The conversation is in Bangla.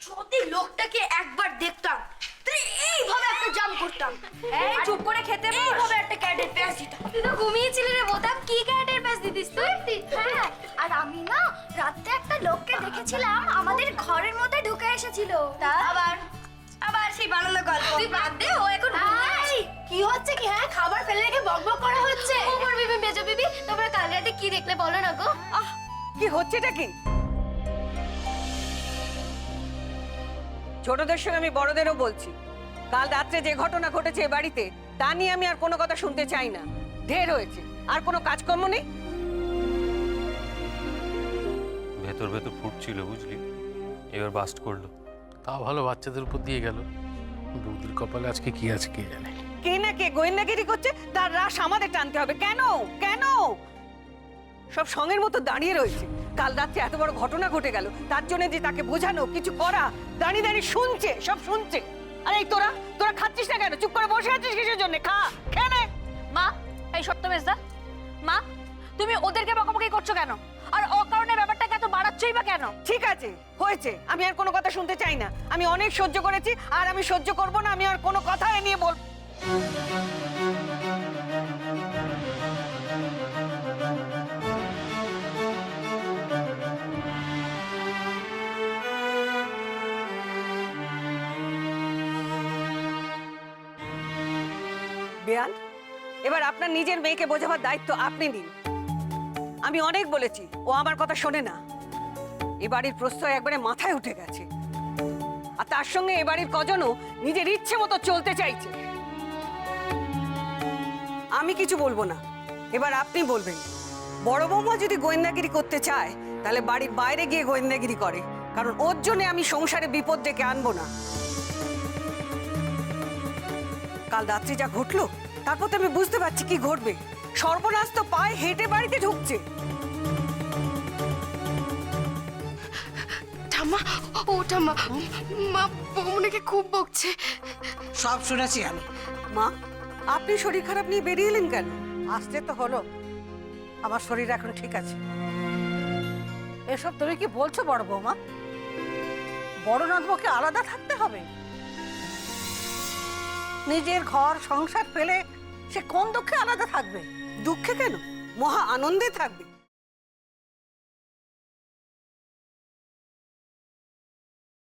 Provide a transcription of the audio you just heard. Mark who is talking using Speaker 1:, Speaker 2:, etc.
Speaker 1: যদি লোকটাকে একবার দেখতাম তাহলে এইভাবে একটা জাম করতাম।
Speaker 2: এই চুপ করে খেতে বস।
Speaker 1: এইভাবে একটা ক্যাডেট প্যাস দিতাম।
Speaker 2: তুই তো ঘুমিয়েছিলি রে বোতাম, কি ক্যারেটের প্যাস দিতিস তুই?
Speaker 3: হ্যাঁ, আর আমি না রাতে একটা লোককে দেখেছিলাম আমাদের ঘরের মধ্যে ঢুকে এসেছিল।
Speaker 1: আবার আবার সেই বানানো গল্প।
Speaker 2: তুই বাদ দে, ও এখন
Speaker 3: এই, কি হচ্ছে কি? হ্যাঁ, খাবার ফেলে রেখে বকবক করা হচ্ছে।
Speaker 2: ওপর বিবি মেজো বিবি, তোমরা কাল রাতে কি দেখলে বলো না গো?
Speaker 4: কি হচ্ছেটা কি? ছোটদের সঙ্গে আমি বড়দেরও বলছি, কাল রাত্রে যে ঘটনা ঘটেছে এ বাড়িতে তা নিয়ে আমি আর কোনো কথা শুনতে চাই না। ঢের হয়েছে, আর কোনো কাজকর্ম নেই।
Speaker 5: ভেতর ভেতর ফুটছিল বুঝলি, এবার বাস্ট করলো।
Speaker 6: তাও ভালো, বাচ্চাদের উপর দিয়ে গেল। বৌদির কপালে আজকে কি আছে কে জানে।
Speaker 4: কে না কে গোয়েন্দাগিরি করছে, তার রাশ আমাদের টানতে হবে। কেন কেন সব সঙ্গের মতো দাঁড়িয়ে রয়েছে? কাল রাত্রে এত বড় ঘটনা ঘটে গেল, তার জন্য যে তাকে বোঝানো, কিছু করা, দাঁড়িয়ে দাঁড়িয়ে শুনছে, সব শুনছে। আরে এই তোরা তোরা খাচ্ছিস না কেন? চুপ করে বসে আছিস কিসের জন্য? খা, খেয়ে নে।
Speaker 2: মা, এই সত্যমেশদা, মা তুমি ওদেরকে বকাবকি করছো কেন? আর অকারণে ব্যাপারটাকে এত বাড়াচ্ছই বা কেন?
Speaker 4: ঠিক আছে, হয়েছে, আমি আর কোনো কথা শুনতে চাই না। আমি অনেক সহ্য করেছি, আর আমি সহ্য করব না। আমি আর কোনো কথা এ নিয়ে বল। বেয়ান, এবার আপনার নিজের মেয়েকে বোঝাবার দায়িত্ব আপনি নিন। আমি অনেক বলেছি, ও আমার কথা শোনে না। এ বাড়ির প্রশ্রয় একবারে মাথায় উঠে গেছে, আর তার সঙ্গে এ বাড়ির কজনও নিজের ইচ্ছে মতো চলতে চাইছে। আমি কিছু বলবো না, এবার আপনি বলবেন। বড় বৌমা যদি গোয়েন্দাগিরি করতে চায় তাহলে বাড়ির বাইরে গিয়ে গোয়েন্দাগিরি করে, কারণ ওর জন্য আমি সংসারে বিপদ ডেকে আনবো না। কাল রাত্রি যা ঘটলো, তারপর তো আমি বুঝতে পারছি কি ঘটবে। সর্বনাশ তো পায়ে হেঁটে বাড়িতে ঢুকছে।
Speaker 7: ঠাম্মা, ও ঠাম্মা, মা বৌমনিকে খুব বকছে।
Speaker 8: সব শুনেছি আমি।
Speaker 4: মা, আপনি শরীর খারাপ নিয়ে বেরিয়ে এলেন কেন?
Speaker 8: আসতে তো হলো, আমার শরীর এখন ঠিক আছে। এসব তুমি কি বলছো বড় বৌমা? বড় নাতবকে আলাদা থাকতে হবে? নিজের ঘর সংসার পেলে সে কোন দুঃখে আলাদা থাকবে?
Speaker 4: দুঃখে কেন, মহা আনন্দে থাকবে।